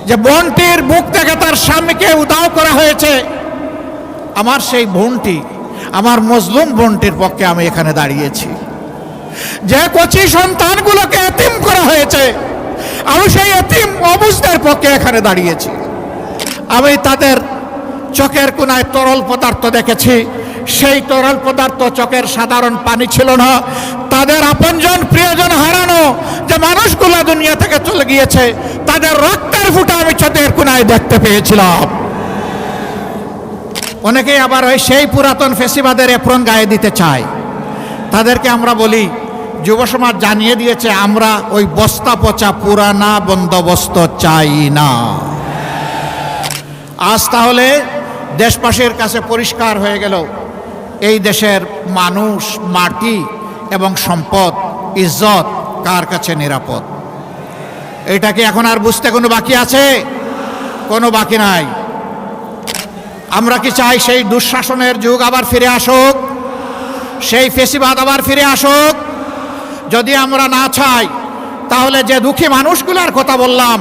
যে বোনটির বুক থেকে তার স্বামীকে উধাও করা হয়েছে, আমার সেই বোনটি, আমার মজলুম বোনটির পক্ষে আমি এখানে দাঁড়িয়েছি। যে কচি সন্তানগুলোকে এতিম করা হয়েছে, আমি সেই এতিম অবুঝদের পক্ষে এখানে দাঁড়িয়েছি। আমি তাদের চোখের কোনায় তরল পদার্থ দেখেছি, সেই তরল পদার্থ চোখের সাধারণ পানি ছিল না। তাদের আপনজন প্রিয়জন হারানো যে মানুষগুলো দুনিয়া থেকে চলে গিয়েছে, তাদের রক্তের ফুটা আমি চোখের কোনায় দেখতে পেয়েছিলাম। অনেকেই আবার ওই সেই পুরাতন ফেসিবাদের এপ্রন গায়ে দিতে চায়। তাদেরকে আমরা বলি, যুব সমাজ জানিয়ে দিয়েছে, আমরা ওই বস্তা পচা পুরানা বন্দোবস্ত চাই না। আজ তাহলে দেশবাসীর কাছে পরিষ্কার হয়ে গেল, এই দেশের মানুষ, মাটি এবং সম্পদ, ইজ্জত কার কাছে নিরাপদ। এটা কি এখন আর বুঝতে কোনো বাকি আছে? কোনো বাকি নাই। আমরা কি চাই সেই দুঃশাসনের যুগ আবার ফিরে আসুক, সেই ফেসিবাদ আবার ফিরে আসুক? যদি আমরা না চাই, তাহলে যে দুঃখী মানুষগুলোর কথা বললাম,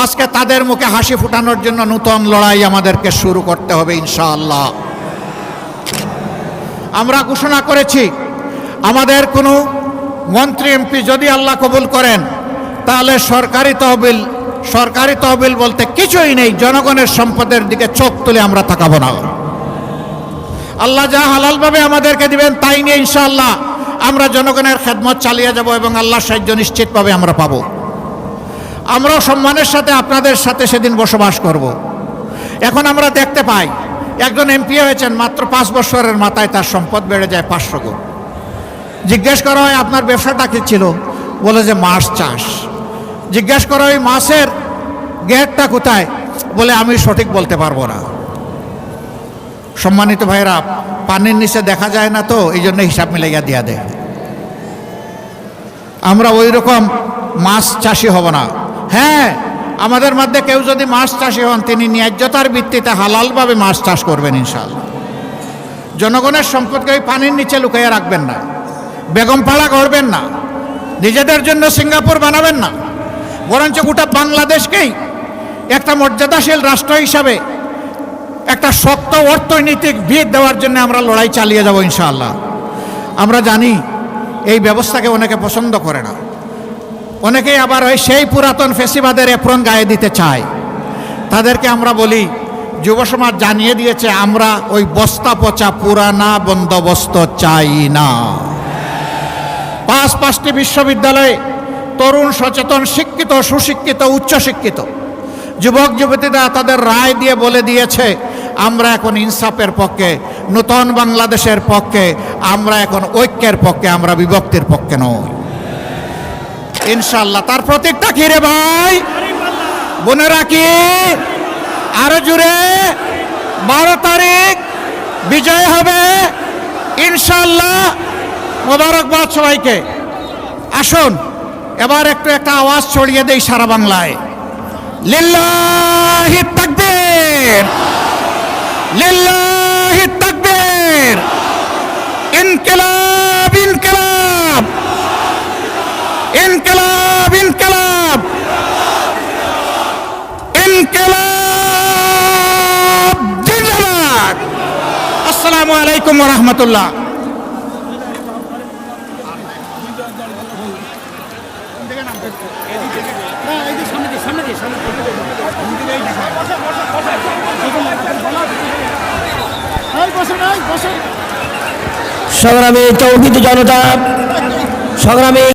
আজকে তাদের মুখে হাসি ফুটানোর জন্য নতুন লড়াই আমাদেরকে শুরু করতে হবে ইনশাআল্লাহ। আমরা ঘোষণা করেছি, আমাদের কোনো মন্ত্রী এমপি যদি আল্লাহ কবুল করেন, তাহলে সরকারি তহবিল বলতে কিছুই নেই, জনগণের সম্পদের দিকে চোখ তুলে আমরা তাকাবো না। আল্লাহ যা হালালভাবে আমাদেরকে দিবেন তাই নিয়ে ইনশাআল্লাহ আমরা জনগণের খেদমত চালিয়ে যাব এবং আল্লাহর সাহায্য নিশ্চিতভাবে আমরা পাবো। আমরাও সম্মানের সাথে আপনাদের সাথে সেদিন বসবাস করব। এখন আমরা দেখতে পাই, একজন এমপি হয়েছেন, মাত্র 5 বছরের মাথায় তার সম্পদ বেড়ে যায় 500 গুণ। জিজ্ঞেস করা হয়, আপনার ব্যবসাটা কি ছিল? বলে যে মাছ চাষ। জিজ্ঞেস করা হয়, মাছের গেটটা কোথায়? বলে আমি সঠিক বলতে পারবো না। সম্মানিত ভাইরা, পানির নিচে দেখা যায় না তো, এই জন্য হিসাব মিলাইয়া দিয়া দেয়। আমরা ওই রকম মাছ চাষি হব না। হ্যাঁ, আমাদের মধ্যে কেউ যদি মাছ চাষি হন, তিনি ন্যায্যতার ভিত্তিতে হালালভাবে মাছ চাষ করবেন ইনশাআল্লাহ। জনগণের সম্পদকে ওই পানির নিচে লুকাইয়া রাখবেন না, বেগমপাড়া করবেন না, নিজেদের জন্য সিঙ্গাপুর বানাবেন না, বরঞ্চ গোটা বাংলাদেশকেই একটা মর্যাদাশীল রাষ্ট্র হিসাবে একটা শক্ত অর্থনৈতিক ভিত দেওয়ার জন্য আমরা লড়াই চালিয়ে যাব ইনশাআল্লাহ। আমরা জানি এই ব্যবস্থাকে অনেকে পছন্দ করে না, অনেকেই আবার ওই সেই পুরাতন ফেসিবাদের এপ্রন গায়ে দিতে চায়। তাদেরকে আমরা বলি, যুব সমাজ জানিয়ে দিয়েছে, আমরা ওই বস্তা পচা পুরানা বন্দোবস্ত চাই না। 5টি বিশ্ববিদ্যালয়ে তরুণ, সচেতন, শিক্ষিত, সুশিক্ষিত, উচ্চশিক্ষিত যুবক যুবতীরা তাদের রায় দিয়ে বলে দিয়েছে, আমরা এখন ইনসাফের পক্ষে, নতুন বাংলাদেশের পক্ষে, আমরা এখন ঐক্যের পক্ষে, আমরা বিভক্তির পক্ষে নই ইনশাআল্লাহ। তার প্রতীকটা কি রে ভাই? বোনেরা কি? আরো জুড়ে 12 তারিখ বিজয় হবে ইনশাআল্লাহ। মোবারকবাদ সবাইকে। আসুন এবার একটা আওয়াজ ছড়িয়ে দেই সারা বাংলায়, লিল্লাহি তাকবীর, লিল্লাহি তাকবীর, ইনকিলাব, ইনকিলাব, ইনকিলাব, ইনকিলাব, ইনকিলাব জিন্দাবাদ। আসসালামু আলাইকুম ওয়া রাহমাতুল্লাহ। সংগ্রামী তৌহিদি জনতা, সংগ্রামী